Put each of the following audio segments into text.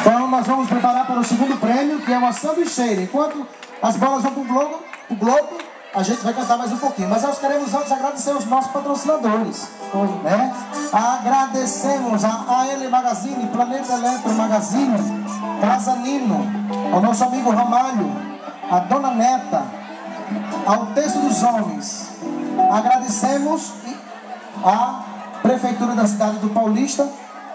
Então nós vamos preparar para o segundo prêmio, que é uma sanduicheira. Enquanto as bolas vão para o globo, a gente vai cantar mais um pouquinho. Mas nós queremos antes agradecer os nossos patrocinadores, né? Agradecemos a AL Magazine, Planeta Eletro Magazine, Casa Nino, ao nosso amigo Ramalho, a Dona Neta, ao Texto dos Homens. Agradecemos a Prefeitura da cidade do Paulista.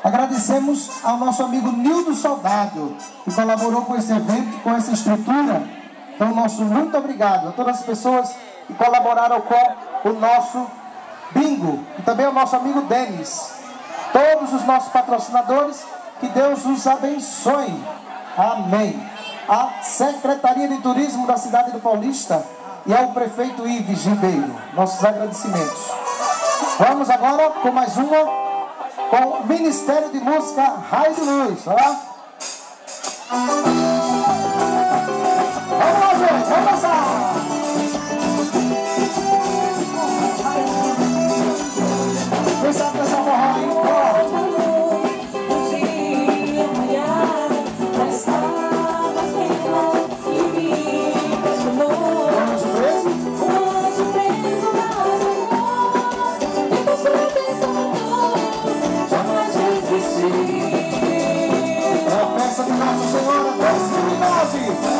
Agradecemos ao nosso amigo Nildo Soldado, que colaborou com esse evento, com essa estrutura. Então, nosso muito obrigado a todas as pessoas que colaboraram com o nosso bingo. E também ao nosso amigo Denis. Todos os nossos patrocinadores, que Deus os abençoe. Amém. A Secretaria de Turismo da cidade do Paulista e ao prefeito Ives Ribeiro. Nossos agradecimentos. Vamos agora com mais uma, com o Ministério de Música Raio de Luz. Olha lá. Vamos lá, gente, vamos dançar! Quem sabe dançar forró aí? Nossa Senhora 2009.